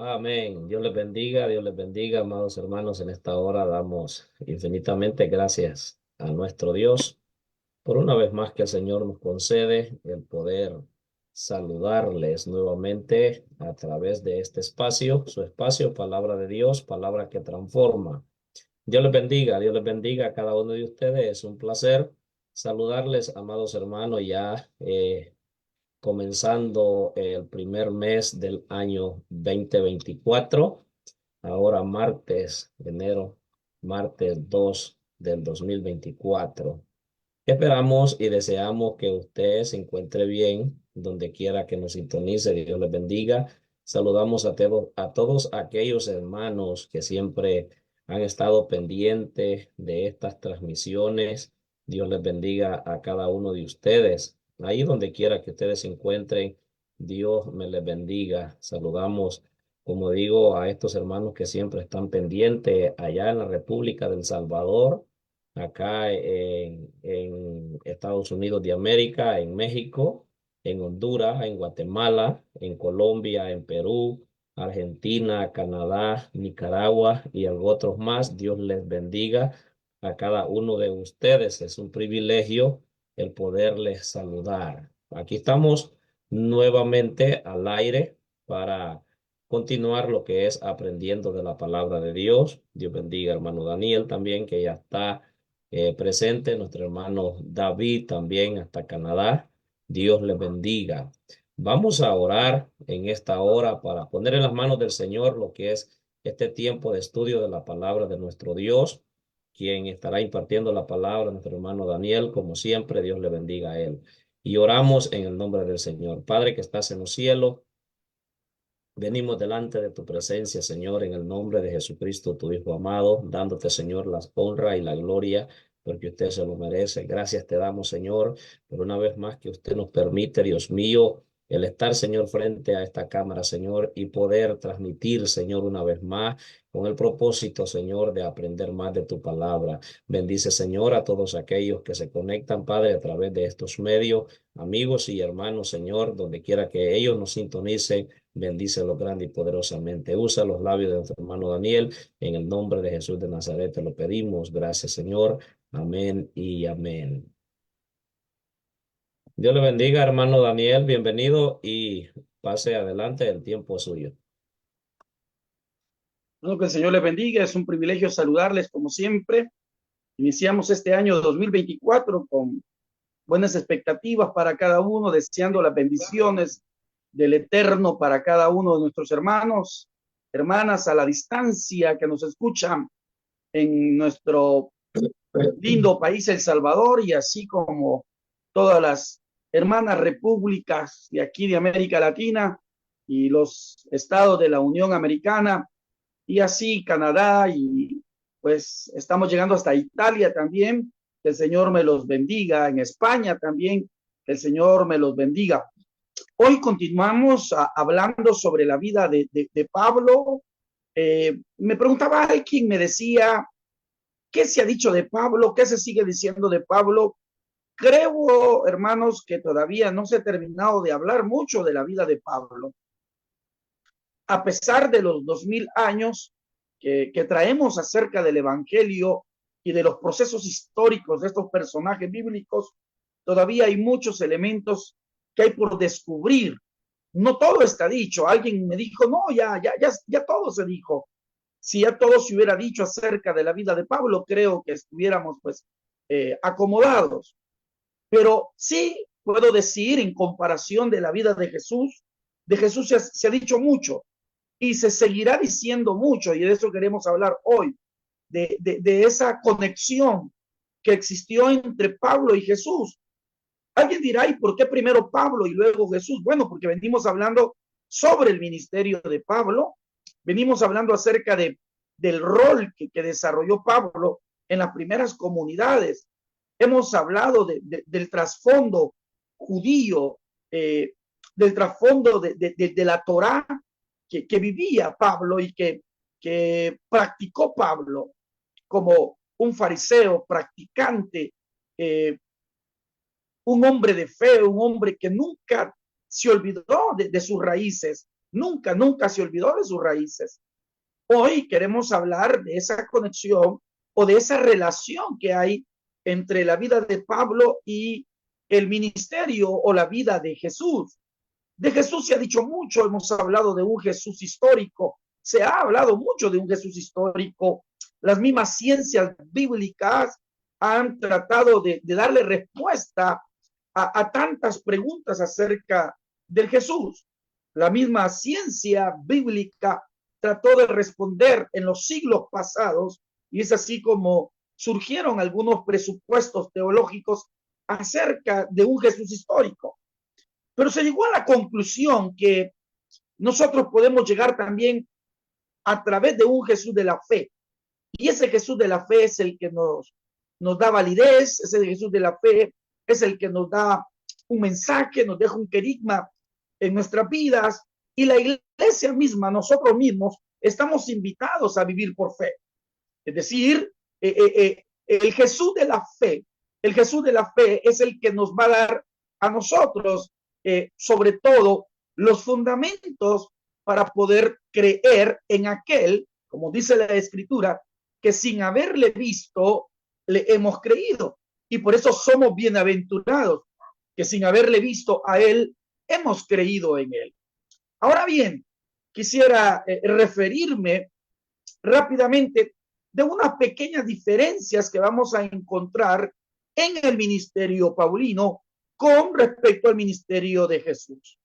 Amén. Dios les bendiga, amados hermanos. En esta hora damos infinitamente gracias a nuestro Dios por una vez más que el Señor nos concede el poder saludarles nuevamente a través de este espacio, su espacio, palabra de Dios, palabra que transforma. Dios les bendiga a cada uno de ustedes. Es un placer saludarles, amados hermanos, ya comenzando el primer mes del año 2024. Ahora martes, enero, martes 2 del 2024. Esperamos y deseamos que usted se encuentre bien donde quiera que nos sintonice. Dios les bendiga. Saludamos a todos aquellos hermanos que siempre han estado pendientes de estas transmisiones. Dios les bendiga a cada uno de ustedes. Ahí donde quiera que ustedes se encuentren, Dios me les bendiga. Saludamos, como digo, a estos hermanos que siempre están pendientes allá en la República del Salvador, acá en Estados Unidos de América, en México, en Honduras, en Guatemala, en Colombia, en Perú, Argentina, Canadá, Nicaragua y otros más. Dios les bendiga a cada uno de ustedes. Es un privilegio el poderles saludar. Aquí estamos nuevamente al aire para continuar lo que es aprendiendo de la palabra de Dios. Dios bendiga, hermano Daniel, también, que ya está presente, nuestro hermano David también hasta Canadá. Dios les bendiga. Vamos a orar en esta hora para poner en las manos del Señor lo que es este tiempo de estudio de la palabra de nuestro Dios, quien estará impartiendo la palabra, nuestro hermano Daniel, como siempre. Dios le bendiga a él. Y oramos en el nombre del Señor. Padre que estás en los cielos, venimos delante de tu presencia, Señor, en el nombre de Jesucristo, tu Hijo amado, dándote, Señor, la honra y la gloria, porque usted se lo merece. Gracias te damos, Señor, por una vez más que usted nos permite, Dios mío, el estar, Señor, frente a esta cámara, Señor, y poder transmitir, Señor, una vez más, con el propósito, Señor, de aprender más de tu palabra. Bendice, Señor, a todos aquellos que se conectan, Padre, a través de estos medios, amigos y hermanos, Señor, donde quiera que ellos nos sintonicen. Bendícelo grande y poderosamente. Usa los labios de nuestro hermano Daniel. En el nombre de Jesús de Nazaret te lo pedimos. Gracias, Señor. Amén y amén. Dios le bendiga, hermano Daniel. Bienvenido y pase adelante. El tiempo es suyo. Bueno, que el Señor les bendiga. Es un privilegio saludarles como siempre. Iniciamos este año 2024 con buenas expectativas para cada uno, deseando las bendiciones del Eterno para cada uno de nuestros hermanos, hermanas a la distancia que nos escuchan en nuestro lindo país, El Salvador, y así como todas las hermanas repúblicas de aquí de América Latina y los estados de la Unión Americana, y así Canadá, y pues estamos llegando hasta Italia también. Que el Señor me los bendiga. En España también, que el Señor me los bendiga. Hoy continuamos hablando sobre la vida de Pablo. Me preguntaba alguien, me decía, ¿qué se ha dicho de Pablo? ¿Qué se sigue diciendo de Pablo? Creo, hermanos, que todavía no se ha terminado de hablar mucho de la vida de Pablo. A pesar de los 2000 años que traemos acerca del Evangelio y de los procesos históricos de estos personajes bíblicos, todavía hay muchos elementos que hay por descubrir. No todo está dicho. Alguien me dijo, no, ya todo se dijo. Si ya todo se hubiera dicho acerca de la vida de Pablo, creo que estuviéramos pues acomodados. Pero sí puedo decir, en comparación de la vida de Jesús se ha dicho mucho y se seguirá diciendo mucho, y de eso queremos hablar hoy, de esa conexión que existió entre Pablo y Jesús. Alguien dirá, ¿y por qué primero Pablo y luego Jesús? Bueno, porque venimos hablando sobre el ministerio de Pablo, venimos hablando acerca del rol que desarrolló Pablo en las primeras comunidades. Hemos hablado del trasfondo judío, del trasfondo de la Torá que vivía Pablo y que practicó Pablo como un fariseo practicante, un hombre de fe, un hombre que nunca se olvidó de sus raíces, nunca, nunca se olvidó de sus raíces. Hoy queremos hablar de esa conexión o de esa relación que hay entre la vida de Pablo y el ministerio o la vida de Jesús. De Jesús se ha dicho mucho, hemos hablado de un Jesús histórico, se ha hablado mucho de un Jesús histórico. Las mismas ciencias bíblicas han tratado de darle respuesta a tantas preguntas acerca del Jesús. La misma ciencia bíblica trató de responder en los siglos pasados y es así como surgieron algunos presupuestos teológicos acerca de un Jesús histórico. Pero se llegó a la conclusión que nosotros podemos llegar también a través de un Jesús de la fe. Y ese Jesús de la fe es el que nos da validez, ese Jesús de la fe es el que nos da un mensaje, nos deja un querigma en nuestras vidas. Y la iglesia misma, nosotros mismos, estamos invitados a vivir por fe. Es decir, el Jesús de la fe, el Jesús de la fe es el que nos va a dar a nosotros, sobre todo, los fundamentos para poder creer en aquel, como dice la Escritura, que sin haberle visto, le hemos creído. Y por eso somos bienaventurados, que sin haberle visto a él, hemos creído en él. Ahora bien, quisiera referirme rápidamente de unas pequeñas diferencias que vamos a encontrar en el ministerio paulino con respecto al ministerio de Jesús.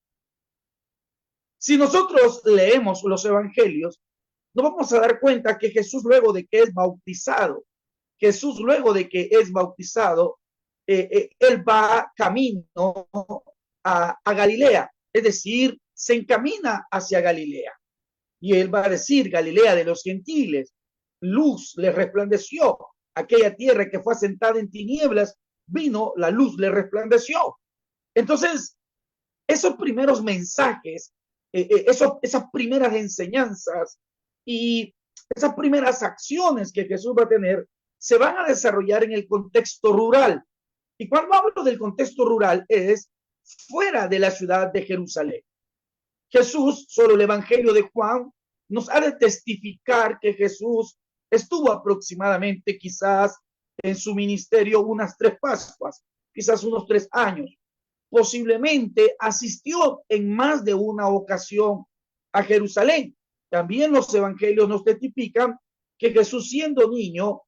Si nosotros leemos los evangelios, nos vamos a dar cuenta que Jesús luego de que es bautizado, él va camino a Galilea, es decir, se encamina hacia Galilea. Y él va a decir, Galilea de los gentiles, luz le resplandeció, aquella tierra que fue asentada en tinieblas, vino, la luz le resplandeció. Entonces, esos primeros mensajes, esas primeras enseñanzas y esas primeras acciones que Jesús va a tener, se van a desarrollar en el contexto rural. Y cuando hablo del contexto rural es fuera de la ciudad de Jerusalén. Jesús, solo el Evangelio de Juan, nos ha de testificar que Jesús estuvo aproximadamente quizás en su ministerio unas 3 Pascuas, quizás unos 3 años. Posiblemente asistió en más de una ocasión a Jerusalén. También los evangelios nos testifican que Jesús, siendo niño,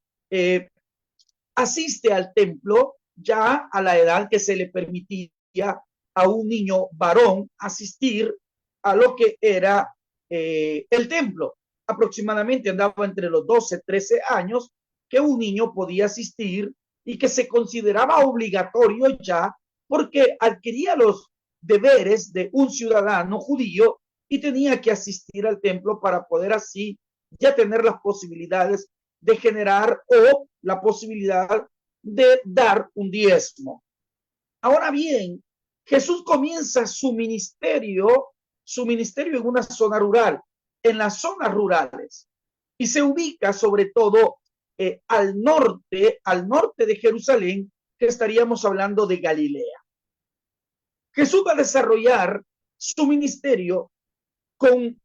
asiste al templo ya a la edad que se le permitía a un niño varón asistir a lo que era el templo. Aproximadamente andaba entre los 12, 13 años que un niño podía asistir y que se consideraba obligatorio ya porque adquiría los deberes de un ciudadano judío y tenía que asistir al templo para poder así ya tener las posibilidades de generar o la posibilidad de dar un diezmo. Ahora bien, Jesús comienza su ministerio en una zona rural, en las zonas rurales, y se ubica sobre todo al norte de Jerusalén, que estaríamos hablando de Galilea. Jesús va a desarrollar su ministerio con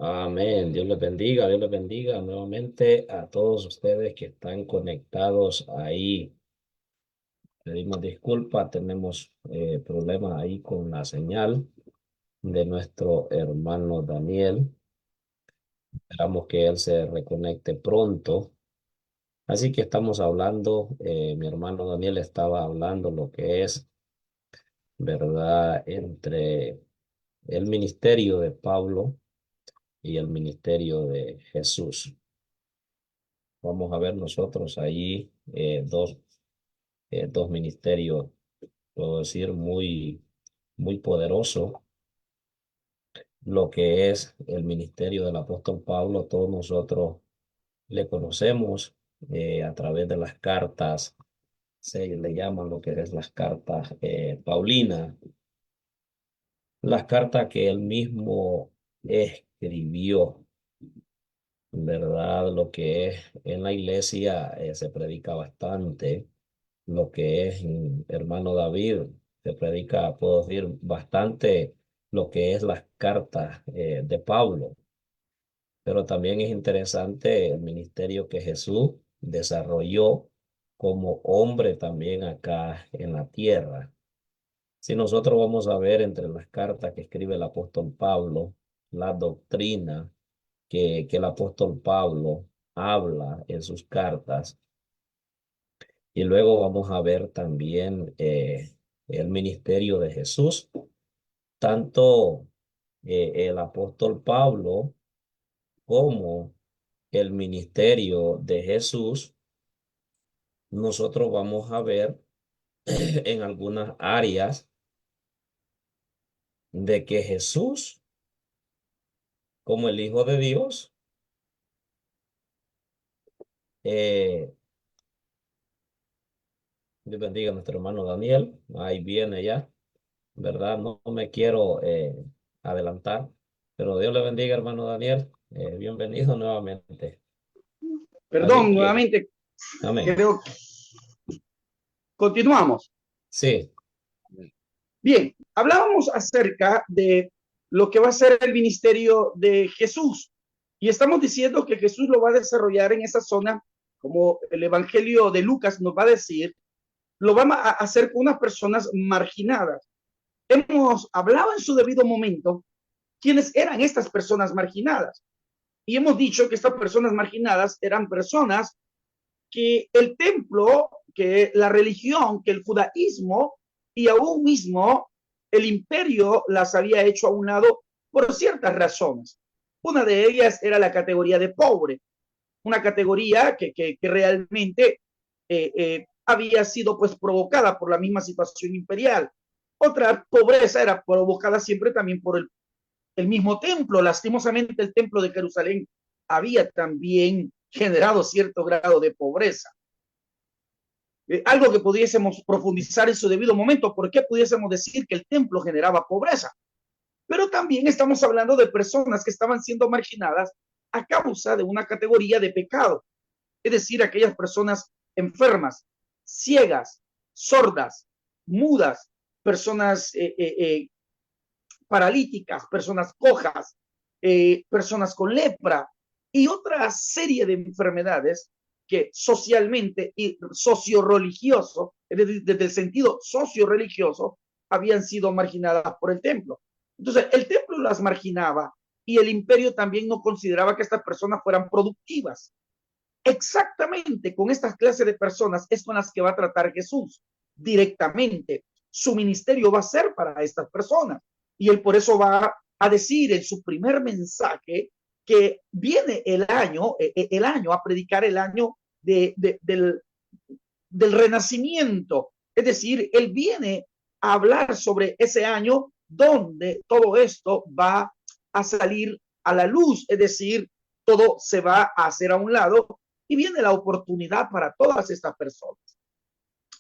Amén. Dios les bendiga nuevamente a todos ustedes que están conectados ahí. Pedimos disculpas, tenemos problemas ahí con la señal de nuestro hermano Daniel. Esperamos que él se reconecte pronto. Así que estamos hablando, mi hermano Daniel estaba hablando lo que es, ¿verdad? Entre el ministerio de Pablo y el ministerio de Jesús. Vamos a ver nosotros ahí dos ministerios, puedo decir, muy muy poderoso lo que es el ministerio del apóstol Pablo. Todos nosotros le conocemos a través de las cartas, se le llaman lo que es las cartas Paulinas, las cartas que él mismo escribió, ¿verdad? Lo que es en la iglesia se predica bastante, lo que es hermano David, se predica, puedo decir, bastante lo que es las cartas de Pablo. Pero también es interesante el ministerio que Jesús desarrolló como hombre también acá en la tierra. Si nosotros vamos a ver entre las cartas que escribe el apóstol Pablo, la doctrina que el apóstol Pablo habla en sus cartas, y luego vamos a ver también el ministerio de Jesús, tanto el apóstol Pablo como el ministerio de Jesús, nosotros vamos a ver en algunas áreas de que Jesús, como el Hijo de Dios, eh, Dios bendiga a nuestro hermano Daniel, ahí viene ya, ¿verdad? No, no me quiero adelantar, pero Dios le bendiga, hermano Daniel, bienvenido nuevamente. Así Perdón, que, nuevamente, amén. creo que continuamos. Sí, Bien, hablábamos acerca de lo que va a ser el ministerio de Jesús y estamos diciendo que Jesús lo va a desarrollar en esa zona, como el Evangelio de Lucas nos va a decir, lo va a hacer con unas personas marginadas. Hemos hablado en su debido momento quiénes eran estas personas marginadas y hemos dicho que estas personas marginadas eran personas que el templo, que la religión, que el judaísmo y aún mismo el imperio las había hecho a un lado por ciertas razones. Una de ellas era la categoría de pobre, una categoría que realmente había sido pues provocada por la misma situación imperial. Otra pobreza era provocada siempre también por el mismo templo. Lastimosamente el templo de Jerusalén había también generado cierto grado de pobreza. Algo que pudiésemos profundizar en su debido momento, ¿por qué pudiésemos decir que el templo generaba pobreza? Pero también estamos hablando de personas que estaban siendo marginadas a causa de una categoría de pecado, es decir, aquellas personas enfermas, ciegas, sordas, mudas, personas paralíticas, personas cojas, personas con lepra y otra serie de enfermedades que socialmente y socio-religioso, desde el sentido socio-religioso, habían sido marginadas por el templo. Entonces, el templo las marginaba y el imperio también no consideraba que estas personas fueran productivas. Exactamente con estas clases de personas es con las que va a tratar Jesús directamente. Su ministerio va a ser para estas personas. Y él por eso va a decir en su primer mensaje que viene el año a predicar el año del renacimiento. Es decir, él viene a hablar sobre ese año donde todo esto va a salir a la luz, es decir, todo se va a hacer a un lado y viene la oportunidad para todas estas personas.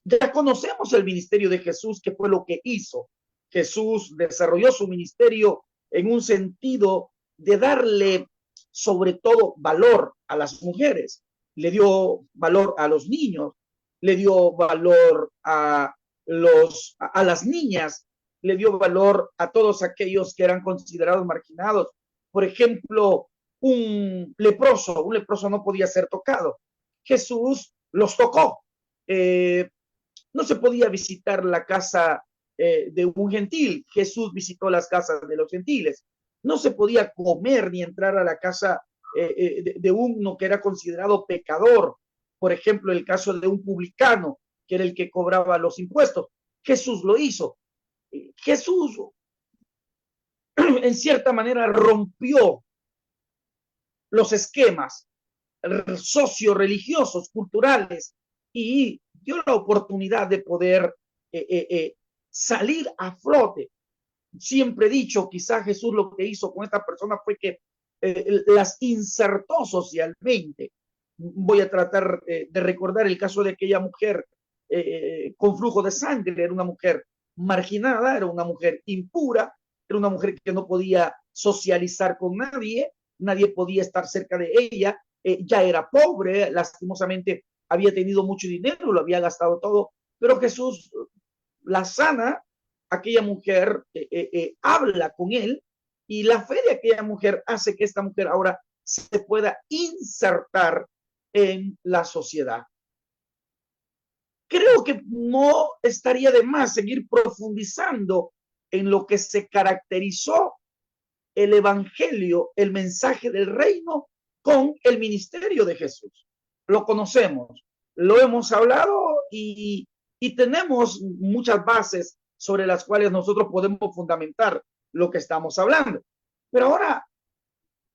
Ya conocemos el ministerio de Jesús, que fue lo que hizo. Jesús desarrolló su ministerio en un sentido de darle sobre todo valor a las mujeres, le dio valor a los niños, le dio valor a las niñas, le dio valor a todos aquellos que eran considerados marginados. Por ejemplo, un leproso no podía ser tocado. Jesús los tocó. No se podía visitar la casa de un gentil. Jesús visitó las casas de los gentiles. No se podía comer ni entrar a la casa de uno que era considerado pecador. Por ejemplo, el caso de un publicano, que era el que cobraba los impuestos. Jesús lo hizo. Jesús, en cierta manera, rompió los esquemas socio-religiosos, culturales, y dio la oportunidad de poder salir a flote. siempre he dicho, quizá Jesús lo que hizo con esta persona fue que las insertó socialmente. Voy a tratar de recordar el caso de aquella mujer con flujo de sangre. Era una mujer marginada, era una mujer impura, era una mujer que no podía socializar con nadie, nadie podía estar cerca de ella, ya era pobre, lastimosamente había tenido mucho dinero, lo había gastado todo, pero Jesús la sana, aquella mujer habla con él y la fe de aquella mujer hace que esta mujer ahora se pueda insertar en la sociedad. Creo que no estaría de más seguir profundizando en lo que se caracterizó el evangelio, el mensaje del reino con el ministerio de Jesús. Lo conocemos, lo hemos hablado y tenemos muchas bases sobre las cuales nosotros podemos fundamentar lo que estamos hablando. Pero ahora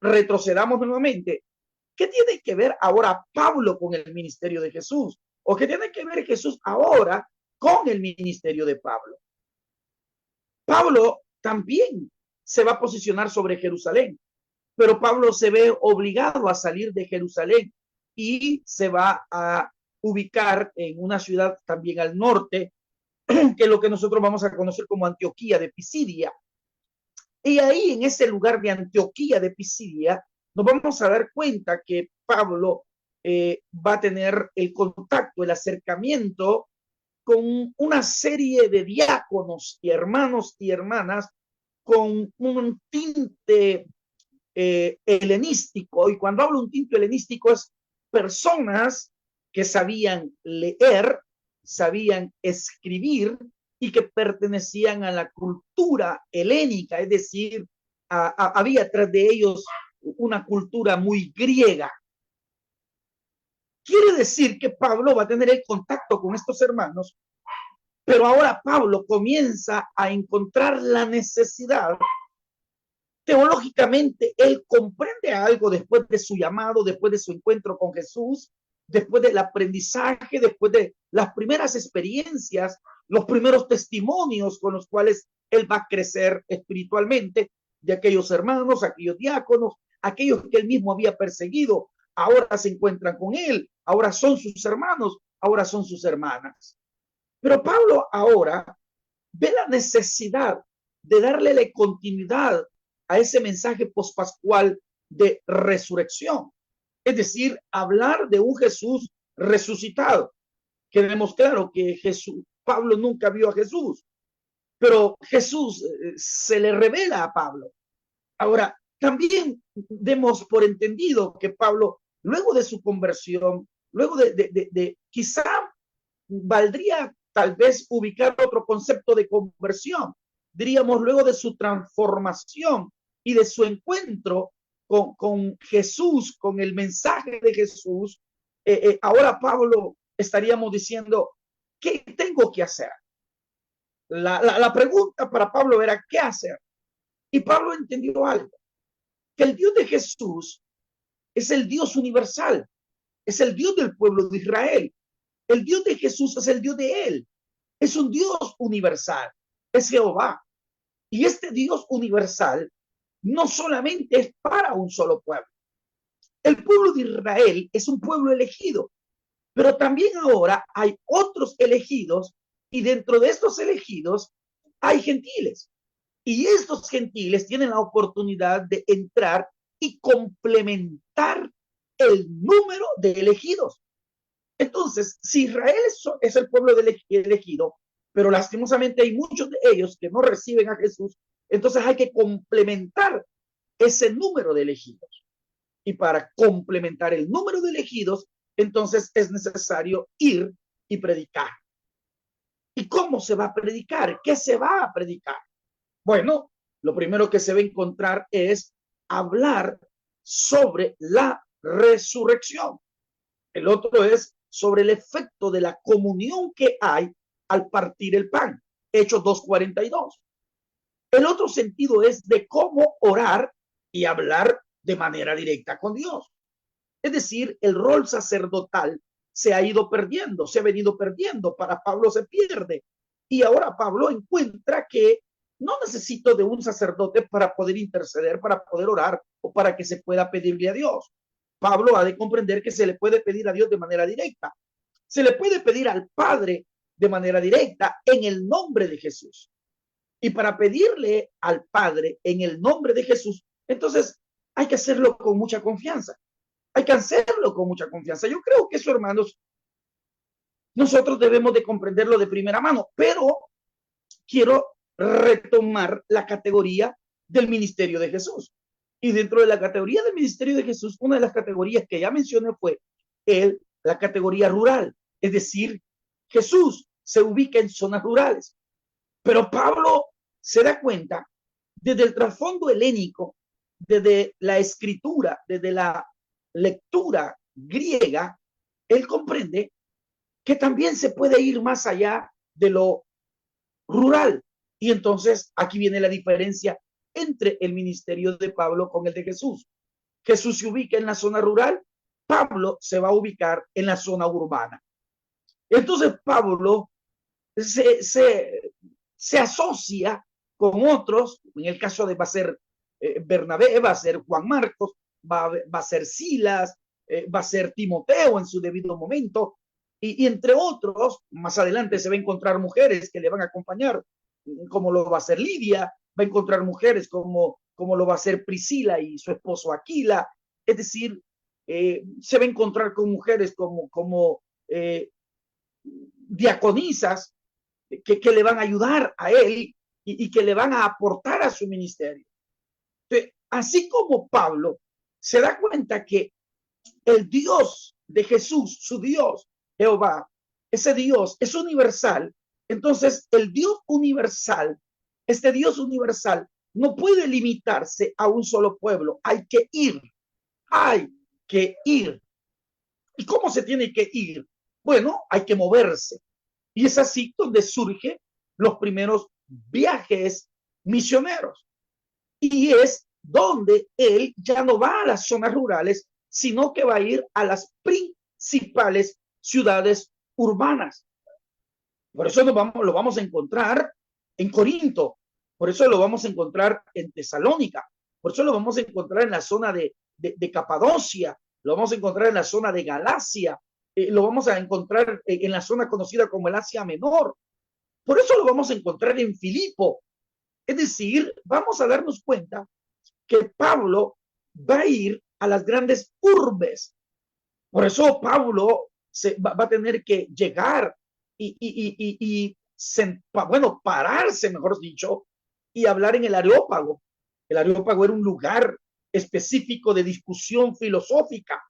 retrocedamos nuevamente. ¿Qué tiene que ver ahora Pablo con el ministerio de Jesús? ¿O qué tiene que ver Jesús ahora con el ministerio de Pablo? Pablo también se va a posicionar sobre Jerusalén, pero Pablo se ve obligado a salir de Jerusalén y se va a ubicar en una ciudad también al norte, que es lo que nosotros vamos a conocer como Antioquía de Pisidia. Y ahí, en ese lugar de Antioquía de Pisidia, nos vamos a dar cuenta que Pablo va a tener el contacto, el acercamiento con una serie de diáconos y hermanas con un tinte helenístico. Y cuando hablo un tinte helenístico es personas que sabían leer, sabían escribir y que pertenecían a la cultura helénica, es decir, había tras de ellos una cultura muy griega. Quiere decir que Pablo va a tener el contacto con estos hermanos, pero ahora Pablo comienza a encontrar la necesidad. Teológicamente, él comprende algo después de su llamado, después de su encuentro con Jesús, después del aprendizaje, después de las primeras experiencias, los primeros testimonios con los cuales él va a crecer espiritualmente, de aquellos hermanos, aquellos diáconos, aquellos que él mismo había perseguido, ahora se encuentran con él, ahora son sus hermanos, ahora son sus hermanas. Pero Pablo ahora ve la necesidad de darle la continuidad a ese mensaje pospascual de resurrección. Es decir, hablar de un Jesús resucitado. Queremos claro que Jesús, Pablo nunca vio a Jesús, pero Jesús se le revela a Pablo. Ahora, también demos por entendido que Pablo, luego de su conversión, luego de quizá valdría tal vez ubicar otro concepto de conversión, diríamos luego de su transformación y de su encuentro con Jesús, con el mensaje de Jesús, ahora Pablo estaríamos diciendo, ¿qué tengo que hacer? La pregunta para Pablo era, ¿qué hacer? Y Pablo entendió algo, que el Dios de Jesús es el Dios universal, es el Dios del pueblo de Israel. El Dios de Jesús es el Dios de él. Es un Dios universal, es Jehová. Y este Dios universal no solamente es para un solo pueblo. El pueblo de Israel es un pueblo elegido, pero también ahora hay otros elegidos y dentro de estos elegidos hay gentiles. Y estos gentiles tienen la oportunidad de entrar y complementar el número de elegidos. Entonces, si Israel es el pueblo elegido, pero lastimosamente hay muchos de ellos que no reciben a Jesús, entonces hay que complementar ese número de elegidos. Y para complementar el número de elegidos, entonces es necesario ir y predicar. ¿Y cómo se va a predicar? ¿Qué se va a predicar? Bueno, lo primero que se va a encontrar es hablar sobre la resurrección. El otro es sobre el efecto de la comunión que hay al partir el pan. Hechos 2:42. El otro sentido es de cómo orar y hablar de manera directa con Dios. Es decir, el rol sacerdotal se ha ido perdiendo, se ha venido perdiendo. Para Pablo se pierde. Y ahora Pablo encuentra que No necesito de un sacerdote para poder interceder, para poder orar o para que se pueda pedirle a Dios. Pablo ha de comprender que se le puede pedir a Dios de manera directa. Se le puede pedir al Padre de manera directa en el nombre de Jesús. Y para pedirle al Padre en el nombre de Jesús, entonces hay que hacerlo con mucha confianza. Hay que hacerlo con mucha confianza. Yo creo que eso, hermanos, nosotros debemos de comprenderlo de primera mano, pero quiero retomar la categoría del ministerio de Jesús. Y dentro de la categoría del ministerio de Jesús, una de las categorías que ya mencioné fue la categoría rural. Es decir, Jesús se ubica en zonas rurales. Pero Pablo se da cuenta desde el trasfondo helénico, desde la escritura, desde la lectura griega, él comprende que también se puede ir más allá de lo rural. Y entonces aquí viene la diferencia entre el ministerio de Pablo con el de Jesús. Jesús se ubica en la zona rural, Pablo se va a ubicar en la zona urbana. Entonces Pablo se asocia con otros, en el caso de va a ser Bernabé, va a ser Juan Marcos, va a ser Silas, va a ser Timoteo en su debido momento, y entre otros, más adelante se va a encontrar mujeres que le van a acompañar, como lo va a ser Lidia, va a encontrar mujeres como lo va a ser Priscila y su esposo Aquila, es decir, se va a encontrar con mujeres como diaconisas que le van a ayudar a él y que le van a aportar a su ministerio. Entonces, así como Pablo se da cuenta que el Dios de Jesús, su Dios, Jehová, ese Dios es universal, entonces el Dios universal, este Dios universal, no puede limitarse a un solo pueblo, hay que ir, hay que ir. ¿Y cómo se tiene que ir? Bueno, hay que moverse. Y es así donde surgen los primeros viajes misioneros. Y es donde él ya no va a las zonas rurales, sino que va a ir a las principales ciudades urbanas. Por eso lo vamos a encontrar en Corinto, por eso lo vamos a encontrar en Tesalónica, por eso lo vamos a encontrar en la zona de Capadocia, lo vamos a encontrar en la zona de Galacia, lo vamos a encontrar en la zona conocida como el Asia Menor. Por eso lo vamos a encontrar en Filipo. Es decir, vamos a darnos cuenta que Pablo va a ir a las grandes urbes. Por eso Pablo va a tener que llegar bueno, pararse, mejor dicho, y hablar en el Areópago. El Areópago era un lugar específico de discusión filosófica,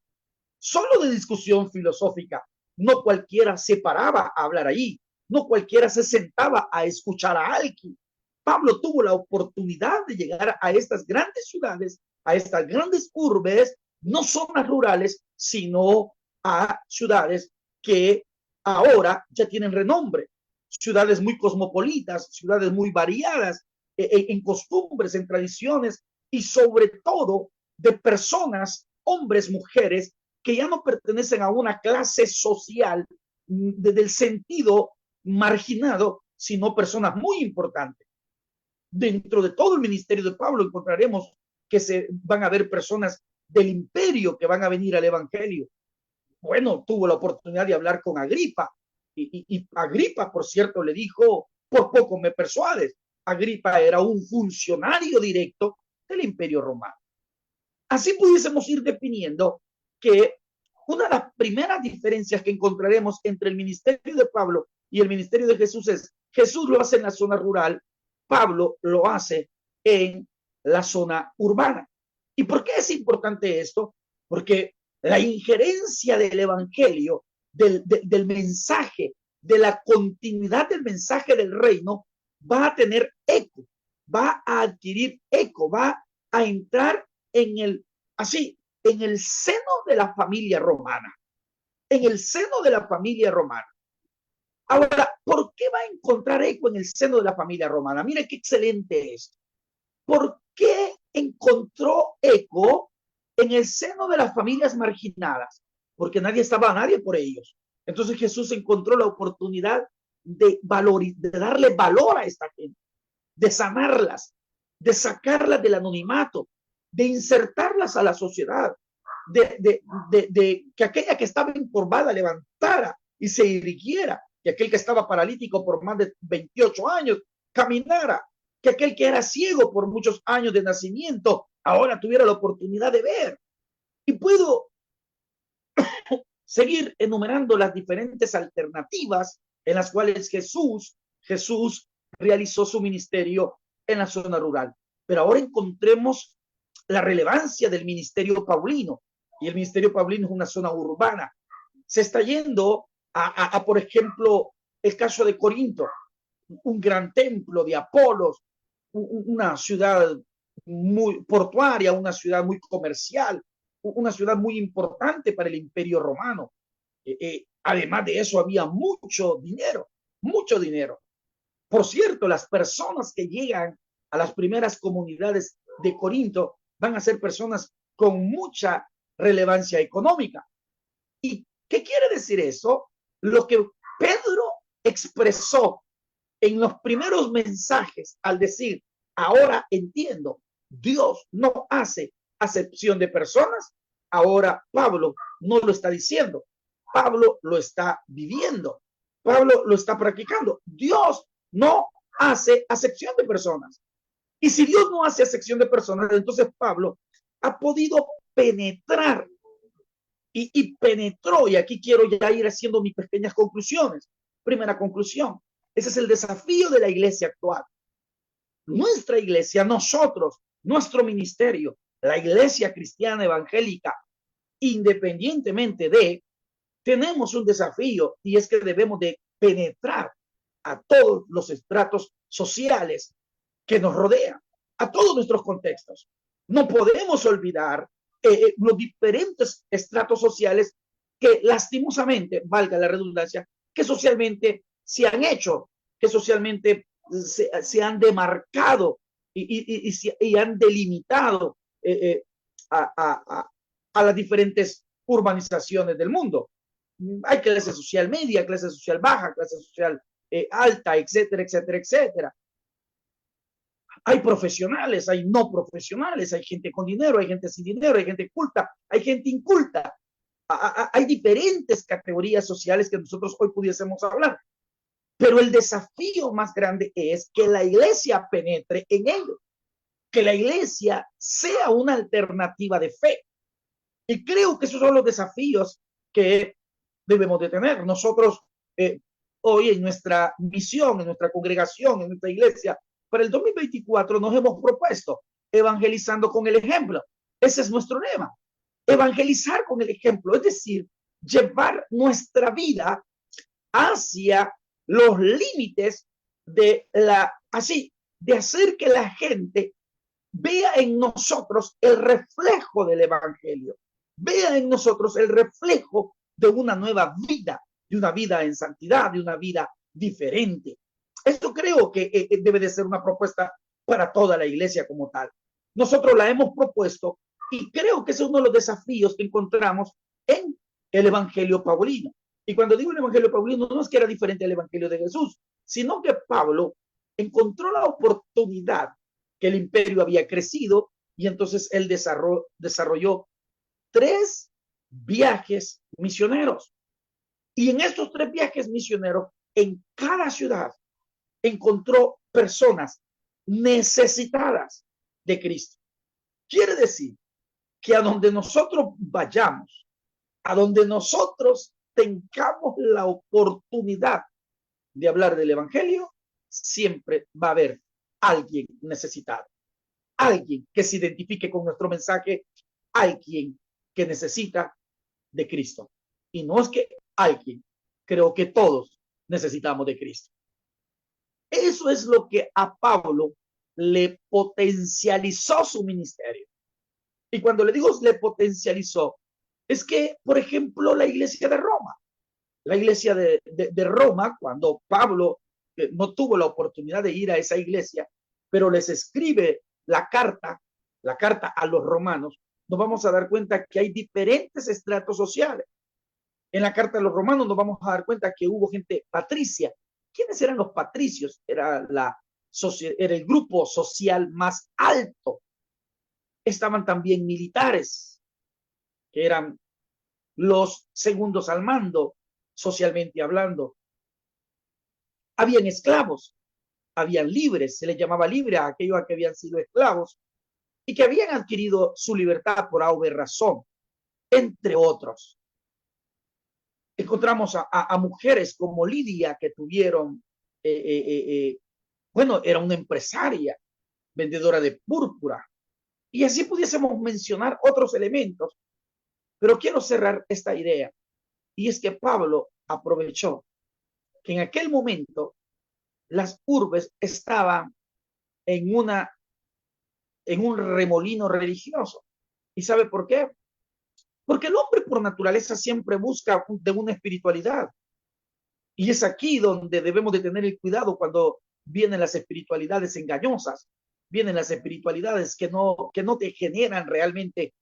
solo de discusión filosófica. No cualquiera se paraba a hablar ahí, no cualquiera se sentaba a escuchar a alguien. Pablo tuvo la oportunidad de llegar a estas grandes ciudades, a estas grandes urbes, no zonas rurales, sino a ciudades que ahora ya tienen renombre, ciudades muy cosmopolitas, ciudades muy variadas en costumbres, en tradiciones y sobre todo de personas, hombres, mujeres, que ya no pertenecen a una clase social desde el sentido marginado, sino personas muy importantes. Dentro de todo el ministerio de Pablo encontraremos que se van a ver personas del imperio que van a venir al evangelio. Bueno, tuvo la oportunidad de hablar con Agripa y Agripa, por cierto, le dijo, por poco me persuades. Agripa era un funcionario directo del imperio romano. Así pudiésemos ir definiendo que una de las primeras diferencias que encontraremos entre el ministerio de Pablo y el ministerio de Jesús es, Jesús lo hace en la zona rural, Pablo lo hace en la zona urbana. ¿Y por qué es importante esto? Porque la injerencia del evangelio, del mensaje, de la continuidad del mensaje del reino, va a tener eco, va a adquirir eco, va a entrar en el seno de la familia romana, en el seno de la familia romana. Ahora, ¿por qué va a encontrar eco en el seno de la familia romana? Mire qué excelente es. ¿Por qué encontró eco en el seno de las familias marginadas? Porque nadie estaba a nadie por ellos. Entonces Jesús encontró la oportunidad de darle valor a esta gente. de sanarlas, de sacarlas del anonimato, de insertarlas a la sociedad, de que aquella que estaba encorvada levantara y se irguiera, que aquel que estaba paralítico por más de 28 años caminara, que aquel que era ciego por muchos años de nacimiento ahora tuviera la oportunidad de ver. Y puedo seguir enumerando las diferentes alternativas en las cuales Jesús realizó su ministerio en la zona rural. Pero ahora encontremos la relevancia del ministerio paulino. Y el ministerio paulino es una zona urbana. Se está yendo por ejemplo, el caso de Corinto, un gran templo de Apolos, una ciudad muy portuaria, una ciudad muy comercial, una ciudad muy importante para el Imperio Romano. Además de eso, había mucho dinero, mucho dinero. Por cierto, las personas que llegan a las primeras comunidades de Corinto van a ser personas con mucha relevancia económica. ¿Y qué quiere decir eso? Lo que Pedro expresó en los primeros mensajes al decir, ahora entiendo, Dios no hace acepción de personas, ahora Pablo no lo está diciendo, Pablo lo está viviendo, Pablo lo está practicando. Dios no hace acepción de personas. Y si Dios no hace acepción de personas, entonces Pablo ha podido penetrar y penetró, y aquí quiero ya ir haciendo mis pequeñas conclusiones. Primera conclusión, ese es el desafío de la iglesia actual. Nuestra iglesia, nosotros, nuestro ministerio, la iglesia cristiana evangélica, independientemente de, tenemos un desafío y es que debemos de penetrar a todos los estratos sociales que nos rodean, a todos nuestros contextos. No podemos olvidar los diferentes estratos sociales que lastimosamente, valga la redundancia, que socialmente se han hecho, que socialmente se han demarcado y han delimitado a las diferentes urbanizaciones del mundo. Hay clase social media, clase social baja, clase social alta, etcétera, etcétera, etcétera. Hay profesionales, hay no profesionales, hay gente con dinero, hay gente sin dinero, hay gente culta, hay gente inculta. Hay diferentes categorías sociales que nosotros hoy pudiésemos hablar. Pero el desafío más grande es que la iglesia penetre en ello, que la iglesia sea una alternativa de fe. Y creo que esos son los desafíos que debemos de tener. Nosotros hoy en nuestra misión, en nuestra congregación, en nuestra iglesia, para el 2024 nos hemos propuesto evangelizando con el ejemplo. Ese es nuestro lema. Evangelizar con el ejemplo, es decir, llevar nuestra vida hacia los límites de de hacer que la gente vea en nosotros el reflejo del evangelio, vea en nosotros el reflejo de una nueva vida, de una vida en santidad, de una vida diferente. Esto creo que debe de ser una propuesta para toda la iglesia como tal. Nosotros la hemos propuesto y creo que ese es uno de los desafíos que encontramos en el evangelio paulino. Y cuando digo el evangelio paulino, no es que era diferente al evangelio de Jesús, sino que Pablo encontró la oportunidad que el imperio había crecido y entonces él desarrolló 3 viajes misioneros. Y en estos 3 viajes misioneros, en cada ciudad, encontró personas necesitadas de Cristo. Quiere decir que a donde nosotros vayamos, a donde nosotros tengamos la oportunidad de hablar del evangelio, siempre va a haber alguien necesitado, alguien que se identifique con nuestro mensaje, alguien que necesita de Cristo. Y no es que alguien, creo que todos necesitamos de Cristo. Eso es lo que a Pablo le potencializó su ministerio. Y cuando le digo le potencializó, es que, por ejemplo, la iglesia de Roma, cuando Pablo no tuvo la oportunidad de ir a esa iglesia, pero les escribe la carta a los romanos, nos vamos a dar cuenta que hay diferentes estratos sociales. En la carta a los romanos nos vamos a dar cuenta que hubo gente patricia. ¿Quiénes eran los patricios? Era la era el grupo social más alto. Estaban también militares, que eran los segundos al mando, socialmente hablando. Habían esclavos, habían libres, se les llamaba libre a aquellos que habían sido esclavos y que habían adquirido su libertad por haber razón, entre otros. Encontramos a mujeres como Lidia que tuvieron, bueno, era una empresaria, vendedora de púrpura, y así pudiésemos mencionar otros elementos, pero quiero cerrar esta idea, y es que Pablo aprovechó que en aquel momento las urbes estaban en un remolino religioso. ¿Y sabe por qué? Porque el hombre por naturaleza siempre busca de una espiritualidad. Y es aquí donde debemos de tener el cuidado cuando vienen las espiritualidades engañosas, vienen las espiritualidades que no te generan realmente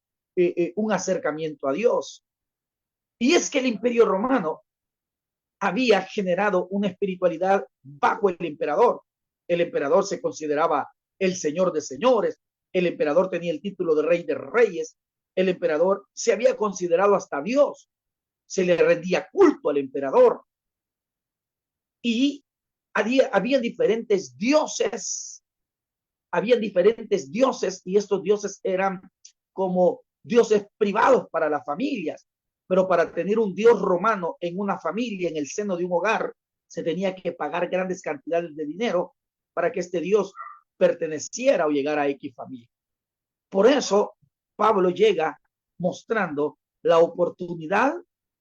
un acercamiento a Dios. Y es que el Imperio Romano había generado una espiritualidad bajo el emperador. El emperador se consideraba el señor de señores, el emperador tenía el título de rey de reyes, el emperador se había considerado hasta Dios, se le rendía culto al emperador y había diferentes dioses y estos dioses eran como dioses privados para las familias, pero para tener un dios romano en una familia, en el seno de un hogar, se tenía que pagar grandes cantidades de dinero para que este dios perteneciera o llegara a X familia. Por eso Pablo llega mostrando la oportunidad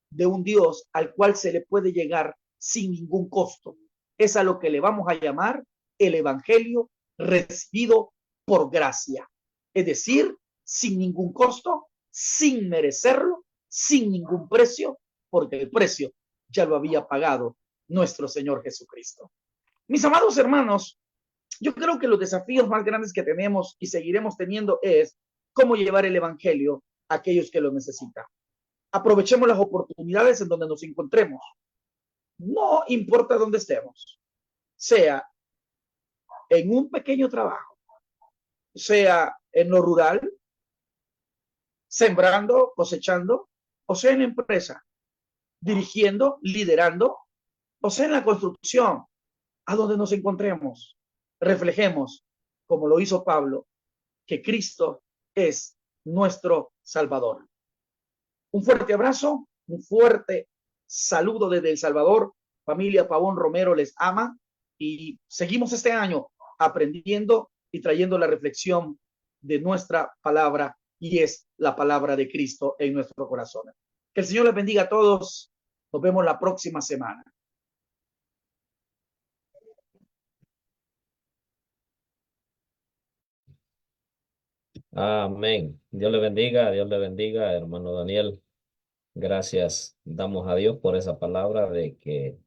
de un Dios al cual se le puede llegar sin ningún costo. Es a lo que le vamos a llamar el evangelio recibido por gracia. Es decir, sin ningún costo, sin merecerlo, sin ningún precio, porque el precio ya lo había pagado nuestro Señor Jesucristo. Mis amados hermanos, yo creo que los desafíos más grandes que tenemos y seguiremos teniendo es cómo llevar el evangelio a aquellos que lo necesitan. Aprovechemos las oportunidades en donde nos encontremos. No importa dónde estemos, sea en un pequeño trabajo, sea en lo rural, sembrando, cosechando, o sea en la empresa, dirigiendo, liderando, o sea en la construcción, a donde nos encontremos. Reflejemos, como lo hizo Pablo, que Cristo es nuestro Salvador. Un fuerte abrazo, un fuerte saludo desde El Salvador. Familia Pavón Romero les ama y seguimos este año aprendiendo y trayendo la reflexión de nuestra palabra y es la palabra de Cristo en nuestro corazón. Que el Señor les bendiga a todos. Nos vemos la próxima semana. Amén. Dios le bendiga, hermano Daniel. Gracias damos a Dios por esa palabra de que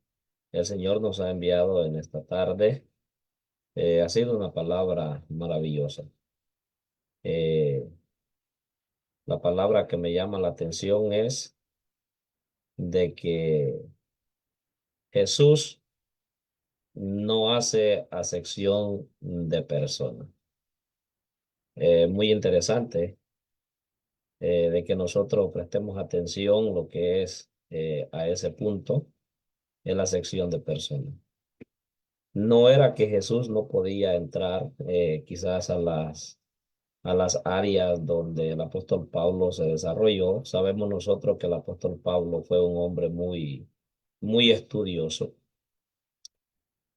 el Señor nos ha enviado en esta tarde. Ha sido una palabra maravillosa. Eh, la palabra que me llama la atención es de que Jesús no hace acepción de personas. Muy interesante de que nosotros prestemos atención lo que es a ese punto en la sección de personas. No era que Jesús no podía entrar quizás a las áreas donde el apóstol Pablo se desarrolló. Sabemos nosotros que el apóstol Pablo fue un hombre muy estudioso,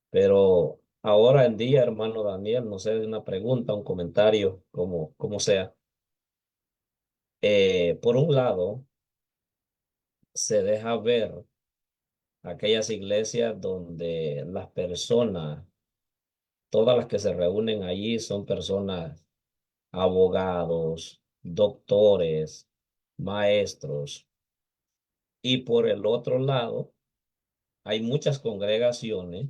pero ahora en día, hermano Daniel, no sé, una pregunta, un comentario, como sea. Por un lado, se deja ver aquellas iglesias donde las personas, todas las que se reúnen allí son personas, abogados, doctores, maestros. Y por el otro lado, hay muchas congregaciones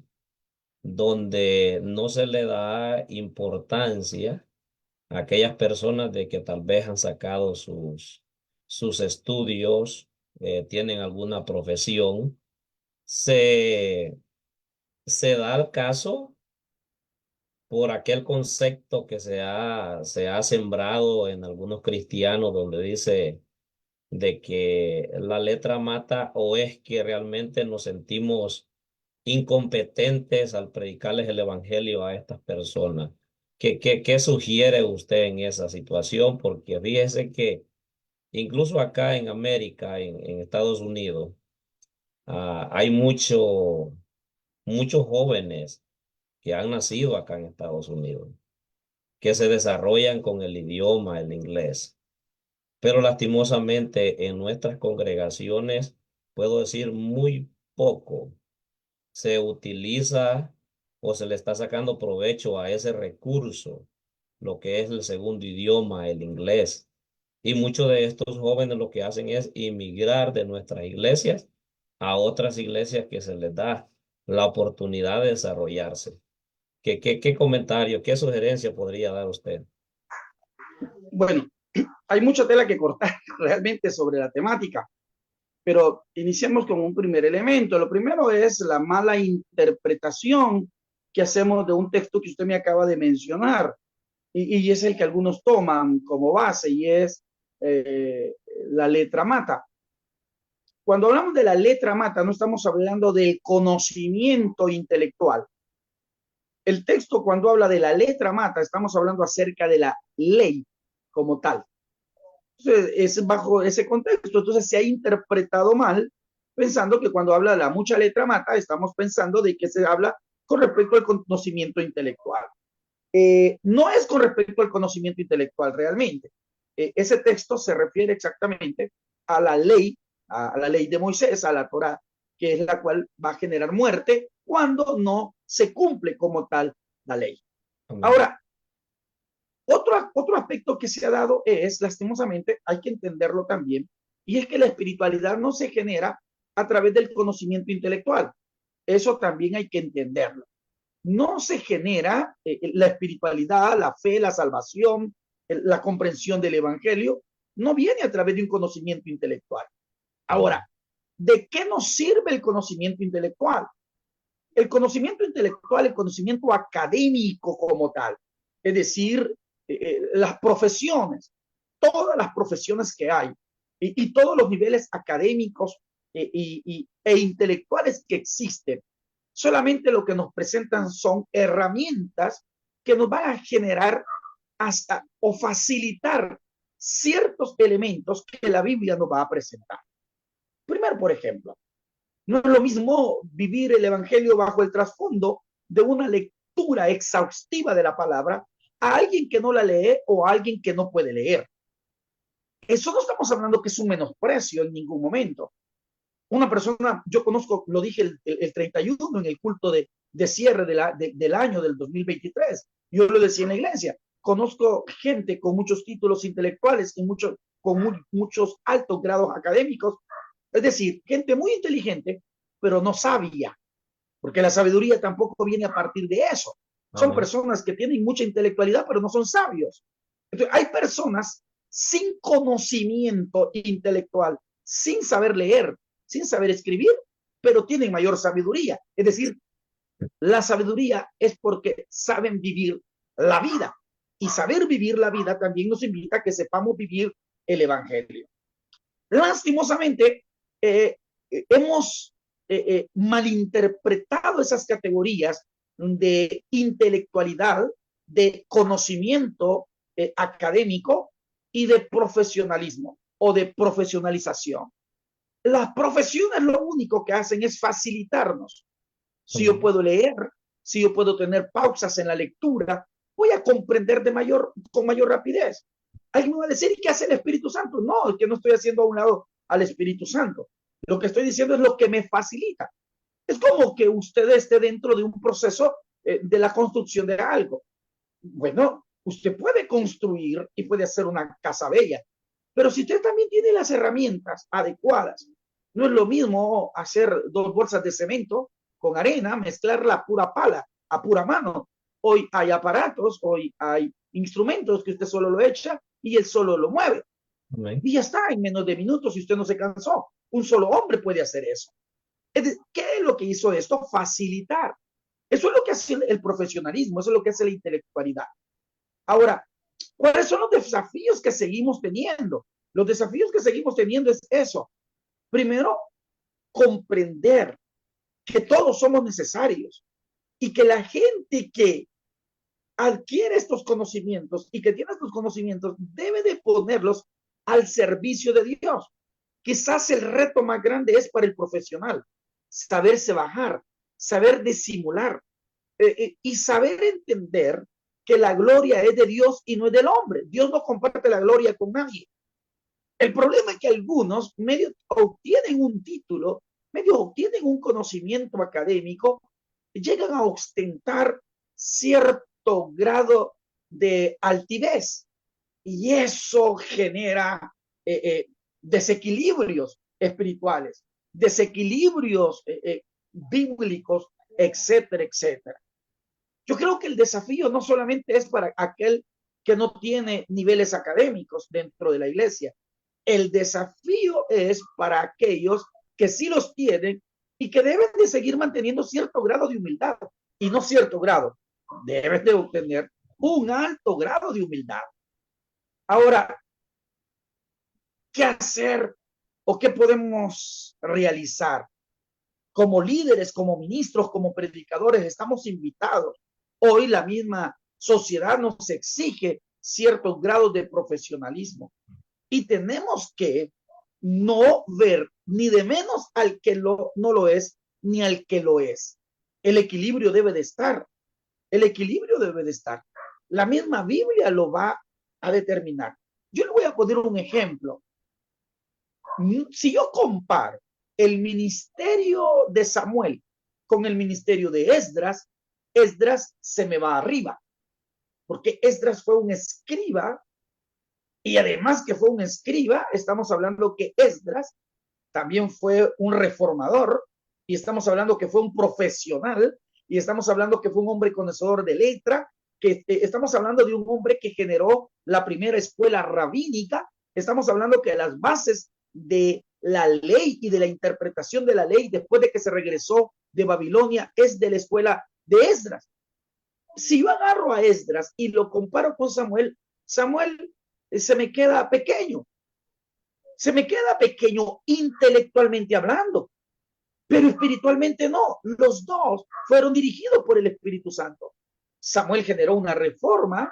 donde no se le da importancia a aquellas personas de que tal vez han sacado sus estudios, tienen alguna profesión. Se, se da el caso por aquel concepto que se ha sembrado en algunos cristianos donde dice de que la letra mata, o es que realmente nos sentimos incompetentes al predicarles el evangelio a estas personas. ¿Qué sugiere usted en esa situación? Porque fíjese que incluso acá en América, en Estados Unidos, hay muchos jóvenes que han nacido acá en Estados Unidos, que se desarrollan con el idioma, el inglés. Pero lastimosamente en nuestras congregaciones, puedo decir muy poco se utiliza o se le está sacando provecho a ese recurso, lo que es el segundo idioma, el inglés. Y muchos de estos jóvenes lo que hacen es inmigrar de nuestras iglesias a otras iglesias que se les da la oportunidad de desarrollarse. ¿Qué comentario, qué sugerencia podría dar usted? Bueno, hay mucha tela que cortar realmente sobre la temática, pero iniciemos con un primer elemento. Lo primero es la mala interpretación que hacemos de un texto que usted me acaba de mencionar, y es el que algunos toman como base, y es eh, la letra mata. Cuando hablamos de la letra mata, no estamos hablando del conocimiento intelectual. El texto, cuando habla de la letra mata, estamos hablando acerca de la ley como tal. Entonces, es bajo ese contexto. Entonces, se ha interpretado mal, pensando que cuando habla de la mucha letra mata, estamos pensando de que se habla con respecto al conocimiento intelectual. No es con respecto al conocimiento intelectual realmente. Ese texto se refiere exactamente a la ley de Moisés, a la Torá, que es la cual va a generar muerte cuando no se cumple como tal la ley. Amén. Ahora, otro aspecto que se ha dado es, lastimosamente, hay que entenderlo también, y es que la espiritualidad no se genera a través del conocimiento intelectual. Eso también hay que entenderlo. No se genera la espiritualidad, la fe, la salvación, la comprensión del evangelio, no viene a través de un conocimiento intelectual. Amén. Ahora, ¿de qué nos sirve el conocimiento intelectual? El conocimiento intelectual, el conocimiento académico como tal, es decir, las profesiones, todas las profesiones que hay y todos los niveles académicos e intelectuales que existen, solamente lo que nos presentan son herramientas que nos van a generar hasta o facilitar ciertos elementos que la Biblia nos va a presentar. Primero, por ejemplo, no es lo mismo vivir el Evangelio bajo el trasfondo de una lectura exhaustiva de la palabra a alguien que no la lee o a alguien que no puede leer. Eso no estamos hablando que es un menosprecio en ningún momento. Una persona, yo conozco, lo dije el 31 en el culto de cierre del año del 2023, yo lo decía en la iglesia, conozco gente con muchos títulos intelectuales y muchos altos grados académicos, es decir, gente muy inteligente, pero no sabia, porque la sabiduría tampoco viene a partir de eso. Son Amén. personas que tienen mucha intelectualidad, pero no son sabios. Entonces, hay personas sin conocimiento intelectual, sin saber leer, sin saber escribir, pero tienen mayor sabiduría. Es decir, la sabiduría es porque saben vivir la vida. Y saber vivir la vida también nos invita a que sepamos vivir el evangelio. Lastimosamente, hemos malinterpretado esas categorías de intelectualidad, de conocimiento académico y de profesionalismo o de profesionalización. Las profesiones lo único que hacen es facilitarnos. Si yo Amén. puedo leer, si yo puedo tener pausas en la lectura, voy a comprender con mayor rapidez. Alguien me va a decir, ¿qué hace el Espíritu Santo? No, es que no estoy haciendo a un lado al Espíritu Santo. Lo que estoy diciendo es lo que me facilita. Es como que usted esté dentro de un proceso de la construcción de algo. Bueno, usted puede construir y puede hacer una casa bella, pero si usted también tiene las herramientas adecuadas, no es lo mismo hacer 2 bolsas de cemento con arena, mezclarla a pura pala, a pura mano. Hoy hay aparatos, hoy hay instrumentos que usted solo lo echa y él solo lo mueve. Amén. Y ya está, en menos de minutos, si usted no se cansó. Un solo hombre puede hacer eso. ¿Qué es lo que hizo esto? Facilitar. Eso es lo que hace el profesionalismo, eso es lo que hace la intelectualidad. Ahora, ¿cuáles son los desafíos que seguimos teniendo? Los desafíos que seguimos teniendo es eso. Primero, comprender que todos somos necesarios y que la gente que adquiere estos conocimientos y que tiene estos conocimientos debe de ponerlos al servicio de Dios. Quizás el reto más grande es para el profesional, saberse bajar, saber disimular y saber entender que la gloria es de Dios y no es del hombre. Dios no comparte la gloria con nadie. El problema es que algunos medio obtienen un título, medio obtienen un conocimiento académico, llegan a ostentar cierto grado de altivez y eso genera desequilibrios espirituales, desequilibrios bíblicos, etcétera, etcétera. Yo creo que el desafío no solamente es para aquel que no tiene niveles académicos dentro de la iglesia. El desafío es para aquellos que sí los tienen y que deben de seguir manteniendo cierto grado de humildad. Y no cierto grado, deben de obtener un alto grado de humildad. Ahora, ¿qué hacer o qué podemos realizar? Como líderes, como ministros, como predicadores, estamos invitados. Hoy la misma sociedad nos exige ciertos grados de profesionalismo y tenemos que no ver ni de menos al que no lo es, ni al que lo es. El equilibrio debe de estar. El equilibrio debe de estar. La misma Biblia lo va a determinar. Yo le voy a poner un ejemplo. Si yo comparo el ministerio de Samuel con el ministerio de Esdras, Esdras se me va arriba, porque Esdras fue un escriba y además que fue un escriba, estamos hablando que Esdras también fue un reformador y estamos hablando que fue un profesional y estamos hablando que fue un hombre conocedor de letra, que estamos hablando de un hombre que generó la primera escuela rabínica, estamos hablando que las bases de la ley y de la interpretación de la ley después de que se regresó de Babilonia es de la escuela de Esdras. Si yo agarro a Esdras y lo comparo con Samuel, Samuel se me queda pequeño, intelectualmente hablando, pero espiritualmente no. Los dos fueron dirigidos por el Espíritu Santo. Samuel generó una reforma,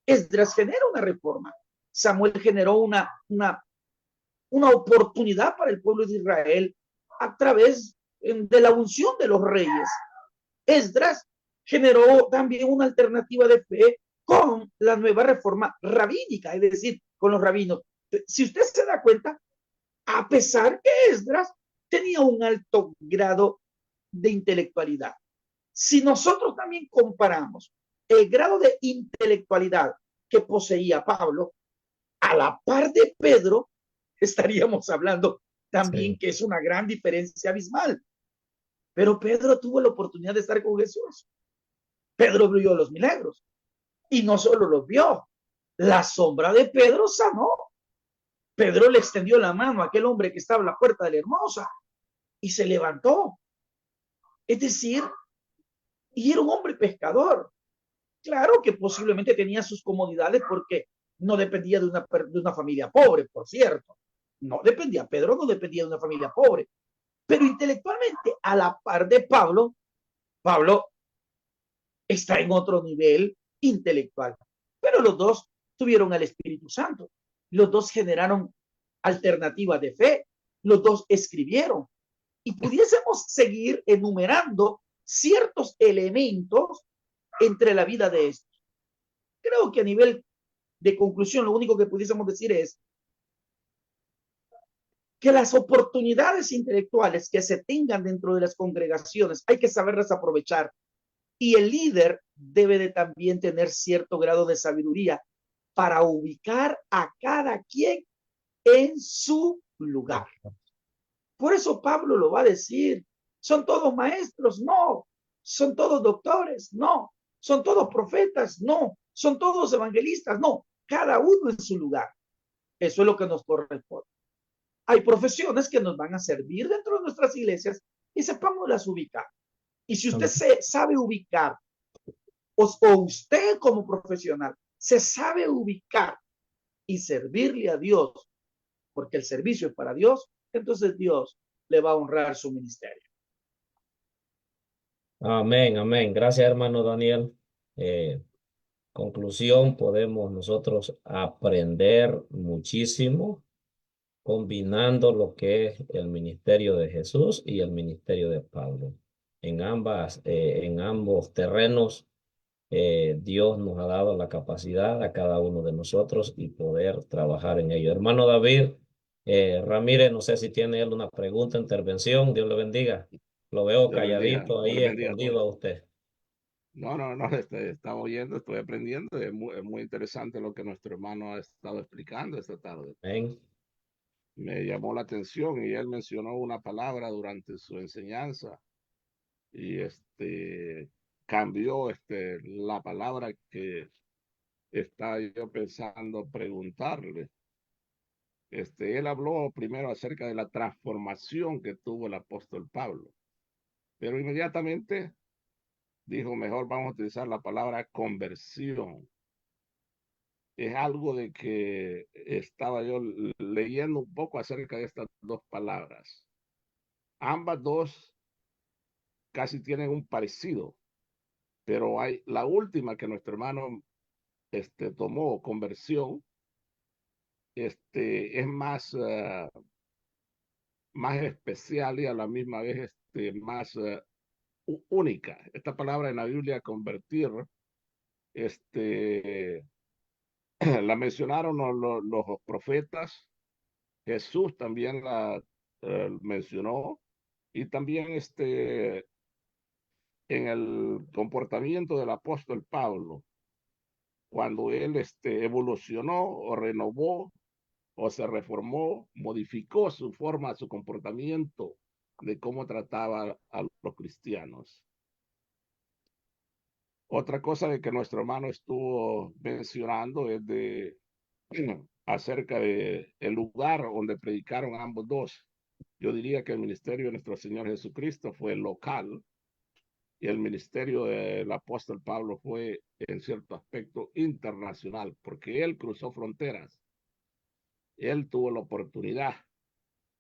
Esdras genera una reforma, Samuel generó una oportunidad para el pueblo de Israel a través de la unción de los reyes. Esdras generó también una alternativa de fe con la nueva reforma rabínica, es decir, con los rabinos. Si usted se da cuenta, a pesar que Esdras tenía un alto grado de intelectualidad, si nosotros también comparamos el grado de intelectualidad que poseía Pablo a la par de Pedro, estaríamos hablando también sí, que es una gran diferencia abismal. Pero Pedro tuvo la oportunidad de estar con Jesús. Pedro vio los milagros y no solo los vio, la sombra de Pedro sanó. Pedro le extendió la mano a aquel hombre que estaba en la puerta de la hermosa y se levantó. Es decir, y era un hombre pescador. Claro que posiblemente tenía sus comodidades porque no dependía de una familia pobre, por cierto. No dependía, Pedro no dependía de una familia pobre. Pero intelectualmente, a la par de Pablo, Pablo está en otro nivel intelectual. Pero los dos tuvieron al Espíritu Santo. Los dos generaron alternativas de fe. Los dos escribieron. Y pudiésemos seguir enumerando ciertos elementos entre la vida de estos. Creo que a nivel de conclusión, lo único que pudiésemos decir es que las oportunidades intelectuales que se tengan dentro de las congregaciones hay que saberlas aprovechar. Y el líder debe de también tener cierto grado de sabiduría para ubicar a cada quien en su lugar. Por eso Pablo lo va a decir. ¿Son todos maestros? No. ¿Son todos doctores? No. ¿Son todos profetas? No. ¿Son todos evangelistas? No. Cada uno en su lugar. Eso es lo que nos corresponde. Hay profesiones que nos van a servir dentro de nuestras iglesias y sepámoslas ubicar. Y si usted se sabe ubicar, o usted como profesional se sabe ubicar y servirle a Dios, porque el servicio es para Dios, entonces Dios le va a honrar su ministerio. Amén, amén. Gracias, hermano Daniel. Conclusión, podemos nosotros aprender muchísimo combinando lo que es el ministerio de Jesús y el ministerio de Pablo. En ambos terrenos, Dios nos ha dado la capacidad a cada uno de nosotros y poder trabajar en ello. Hermano David Ramírez, no sé si tiene él una pregunta, intervención. Dios le bendiga. Lo veo calladito Dios ahí, les bendiga a escondido todos. a usted. No, estaba oyendo, estoy aprendiendo. Es muy interesante lo que nuestro hermano ha estado explicando esta tarde. Amén. Me llamó la atención y él mencionó una palabra durante su enseñanza y cambió la palabra que estaba yo pensando preguntarle. Él habló primero acerca de la transformación que tuvo el apóstol Pablo, pero inmediatamente dijo, mejor vamos a utilizar la palabra conversión. Es algo de que estaba yo leyendo un poco acerca de estas dos palabras. Ambas dos casi tienen un parecido, pero hay la última que nuestro hermano tomó, conversión, es más especial y a la misma vez más única. Esta palabra en la Biblia, convertir, la mencionaron los profetas. Jesús también la mencionó, y también en el comportamiento del apóstol Pablo, cuando él evolucionó o renovó o se reformó, modificó su forma, su comportamiento de cómo trataba a los cristianos. Otra cosa de que nuestro hermano estuvo mencionando es acerca de el lugar donde predicaron ambos dos. Yo diría que el ministerio de nuestro Señor Jesucristo fue local y el ministerio del apóstol Pablo fue en cierto aspecto internacional, porque él cruzó fronteras. Él tuvo la oportunidad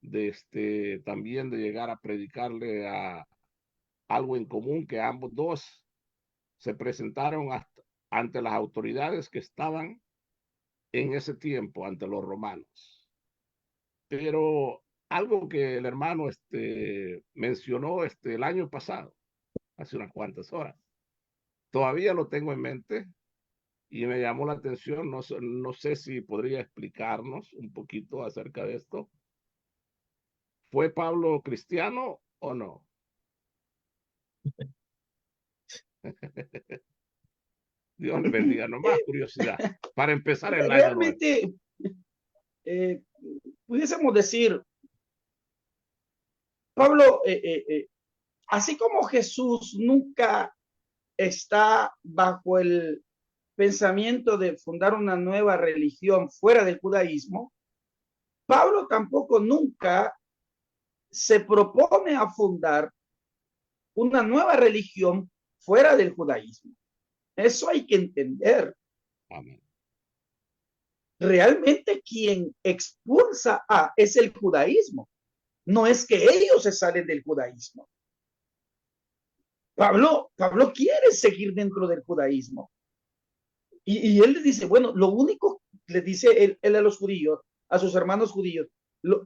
de también de llegar a predicarle a algo en común, que ambos dos se presentaron ante las autoridades que estaban en ese tiempo, ante los romanos. Pero algo que el hermano mencionó el año pasado, hace unas cuantas horas, todavía lo tengo en mente y me llamó la atención. No sé si podría explicarnos un poquito acerca de esto. ¿Fue Pablo cristiano o no? Dios le bendiga, nomás curiosidad, para empezar el año nuevo. Realmente, eh, pudiésemos decir, Pablo, así como Jesús nunca está bajo el pensamiento de fundar una nueva religión fuera del judaísmo, Pablo tampoco nunca se propone a fundar una nueva religión fuera del judaísmo. Eso hay que entender. Amén. Realmente quien expulsa es el judaísmo. No es que ellos se salen del judaísmo. Pablo quiere seguir dentro del judaísmo. Y él le dice, bueno, lo único, le dice él a los judíos, a sus hermanos judíos,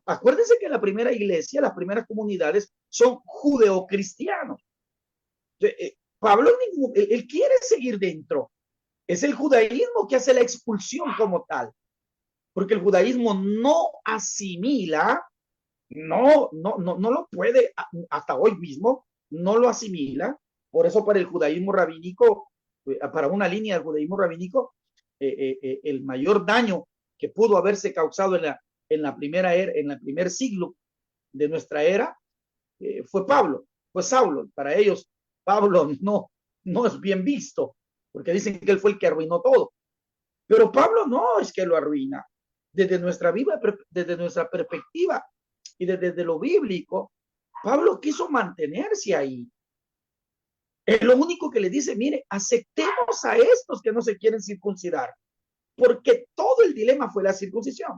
acuérdense que la primera iglesia, las primeras comunidades son judeocristianos. Pablo, él quiere seguir dentro. Es el judaísmo que hace la expulsión como tal. Porque el judaísmo no asimila, no lo puede, hasta hoy mismo, no lo asimila. Por eso para el judaísmo rabínico, para una línea del judaísmo rabínico, el mayor daño que pudo haberse causado en la primera era, en el primer siglo de nuestra era, fue Pablo, fue Saulo. Para ellos, Pablo no es bien visto, porque dicen que él fue el que arruinó todo. Pero Pablo no es que lo arruina. Desde nuestra vida, desde nuestra perspectiva y desde lo bíblico, Pablo quiso mantenerse ahí. Es lo único que le dice, mire, aceptemos a estos que no se quieren circuncidar, porque todo el dilema fue la circuncisión.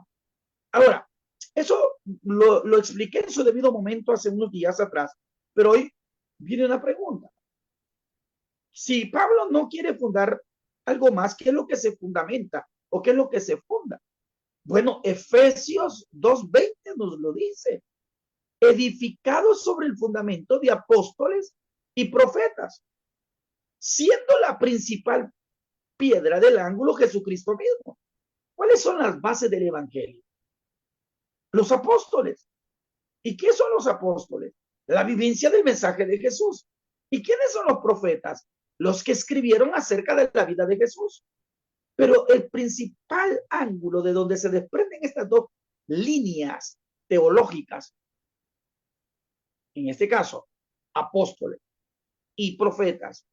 Ahora, eso lo expliqué en su debido momento hace unos días atrás, pero hoy viene una pregunta. Si Pablo no quiere fundar algo más, ¿qué es lo que se fundamenta? ¿O qué es lo que se funda? Bueno, Efesios 2:20 nos lo dice. Edificados sobre el fundamento de apóstoles y profetas, siendo la principal piedra del ángulo Jesucristo mismo. ¿Cuáles son las bases del evangelio? Los apóstoles. ¿Y qué son los apóstoles? La vivencia del mensaje de Jesús. ¿Y quiénes son los profetas? Los que escribieron acerca de la vida de Jesús. Pero el principal ángulo de donde se desprenden estas dos líneas teológicas, en este caso, apóstoles y profetas,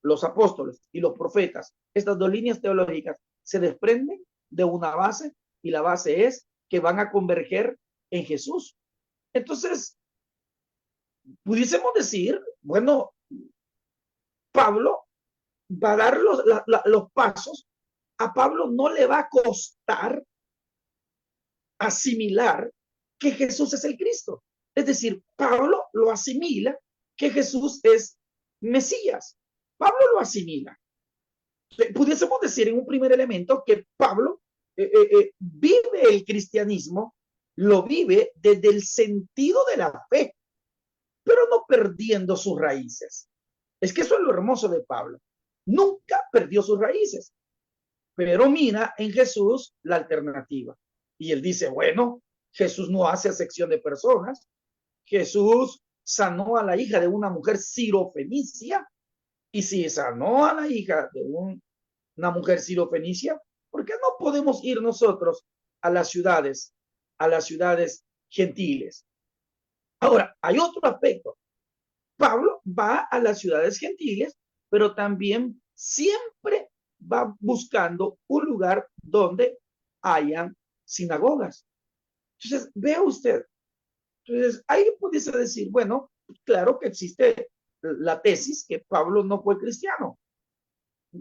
los apóstoles y los profetas, estas dos líneas teológicas se desprenden de una base, y la base es que van a converger en Jesús. Entonces, pudiésemos decir, bueno, Pablo va a dar los pasos. A Pablo no le va a costar asimilar que Jesús es el Cristo. Es decir, Pablo lo asimila que Jesús es Mesías. Pablo lo asimila. Pudiésemos decir en un primer elemento que Pablo vive el cristianismo, lo vive desde el sentido de la fe, pero no perdiendo sus raíces. Es que eso es lo hermoso de Pablo. Nunca perdió sus raíces, pero mira en Jesús la alternativa. Y él dice, bueno, Jesús no hace acepción de personas. Jesús sanó a la hija de una mujer sirofenicia. Y si sanó a la hija de una mujer sirofenicia, ¿por qué no podemos ir nosotros a las ciudades gentiles? Ahora, hay otro aspecto. Pablo va a las ciudades gentiles, pero también siempre va buscando un lugar donde hayan sinagogas. Entonces, vea usted. Entonces, ahí pudiese decir, bueno, claro que existe la tesis que Pablo no fue cristiano,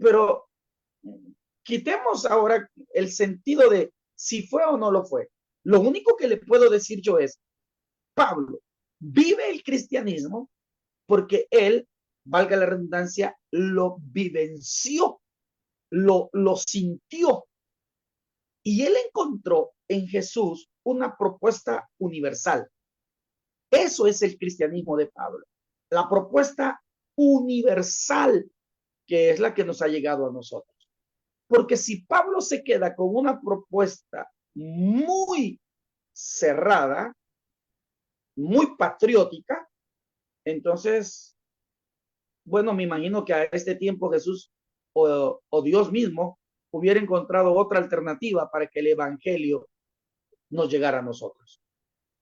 pero quitemos ahora el sentido de si fue o no lo fue. Lo único que le puedo decir yo es, Pablo vive el cristianismo porque él, valga la redundancia, lo vivenció, lo sintió. Y él encontró en Jesús una propuesta universal. Eso es el cristianismo de Pablo. La propuesta universal, que es la que nos ha llegado a nosotros. Porque si Pablo se queda con una propuesta muy cerrada, muy patriótica, entonces, bueno, me imagino que a este tiempo Jesús o Dios mismo hubiera encontrado otra alternativa para que el evangelio nos llegara a nosotros.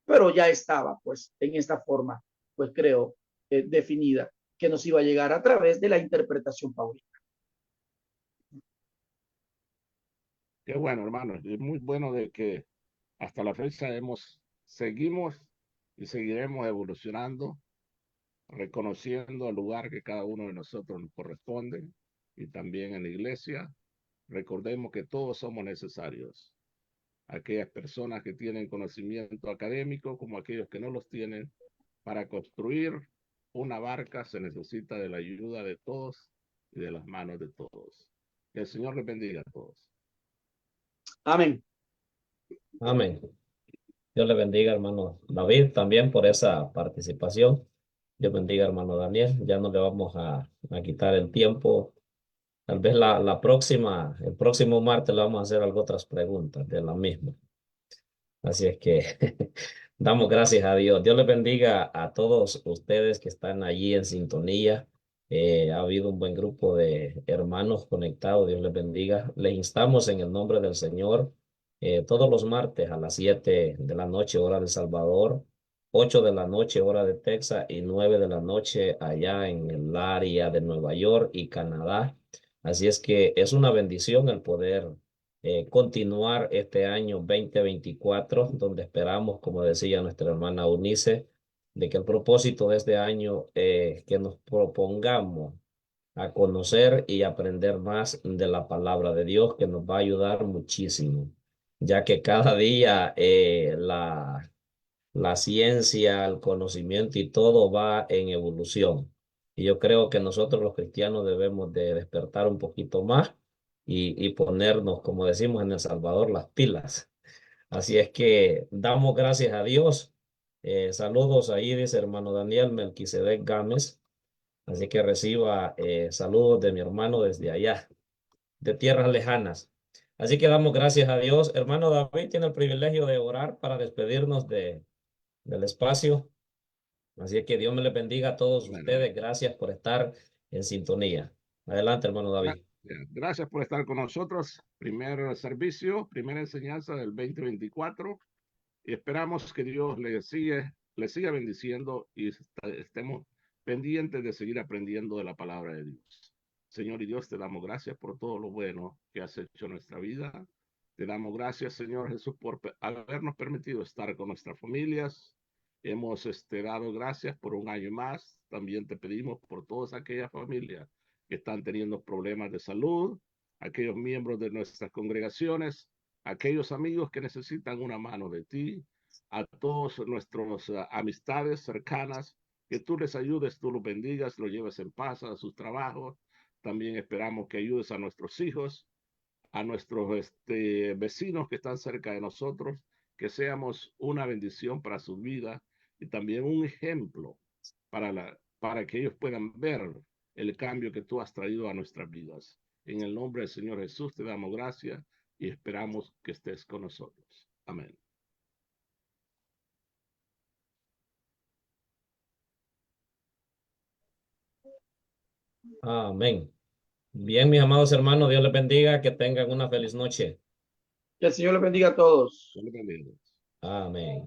Pero ya estaba, pues, en esta forma, pues creo, definida, que nos iba a llegar a través de la interpretación paulina. Qué bueno, hermano. Es muy bueno de que hasta la fecha seguimos y seguiremos evolucionando, reconociendo el lugar que cada uno de nosotros nos corresponde, y también en la iglesia. Recordemos que todos somos necesarios. Aquellas personas que tienen conocimiento académico como aquellos que no los tienen. Para construir una barca se necesita de la ayuda de todos y de las manos de todos. Que el Señor les bendiga a todos. Amén. Amén. Dios le bendiga, hermano David, también por esa participación. Dios bendiga, hermano Daniel. Ya no le vamos a quitar el tiempo. Tal vez el próximo martes le vamos a hacer algo otras preguntas de la misma. Así es que damos gracias a Dios. Dios les bendiga a todos ustedes que están allí en sintonía. Ha habido un buen grupo de hermanos conectados. Dios les bendiga. Les instamos en el nombre del Señor todos los martes a las 7 de la noche, hora de Salvador, 8 de la noche, hora de Texas, y 9 de la noche allá en el área de Nueva York y Canadá. Así es que es una bendición el poder continuar este año 2024, donde esperamos, como decía nuestra hermana Eunice, de que el propósito de este año es que nos propongamos a conocer y aprender más de la palabra de Dios, que nos va a ayudar muchísimo, ya que cada día la ciencia, el conocimiento y todo va en evolución. Y yo creo que nosotros los cristianos debemos de despertar un poquito más y ponernos, como decimos en El Salvador, las pilas. Así es que damos gracias a Dios. Saludos ahí, dice hermano Daniel Melquisedec Gámez. Así que reciba saludos de mi hermano desde allá, de tierras lejanas. Así que damos gracias a Dios. Hermano David tiene el privilegio de orar para despedirnos del espacio. Así que Dios me les bendiga a todos Bueno, ustedes. Gracias por estar en sintonía. Adelante, hermano David. gracias por estar con nosotros. Primer servicio, primera enseñanza del 2024. Y esperamos que Dios le siga bendiciendo y estemos pendientes de seguir aprendiendo de la palabra de Dios. Señor y Dios, te damos gracias por todo lo bueno que has hecho en nuestra vida. Te damos gracias, Señor Jesús, por habernos permitido estar con nuestras familias. Hemos dado gracias por un año más. También te pedimos por todas aquellas familias que están teniendo problemas de salud, aquellos miembros de nuestras congregaciones, aquellos amigos que necesitan una mano de ti, a todos nuestros amistades cercanas, que tú les ayudes, tú los bendigas, los lleves en paz a sus trabajos. También esperamos que ayudes a nuestros hijos, a nuestros vecinos que están cerca de nosotros, que seamos una bendición para su vida y también un ejemplo para que ellos puedan ver el cambio que tú has traído a nuestras vidas. En el nombre del Señor Jesús te damos gracias y esperamos que estés con nosotros. Amén. Amén. Bien, mis amados hermanos, Dios les bendiga. Que tengan una feliz noche. Que el Señor les bendiga a todos. Dios les bendiga. Amén.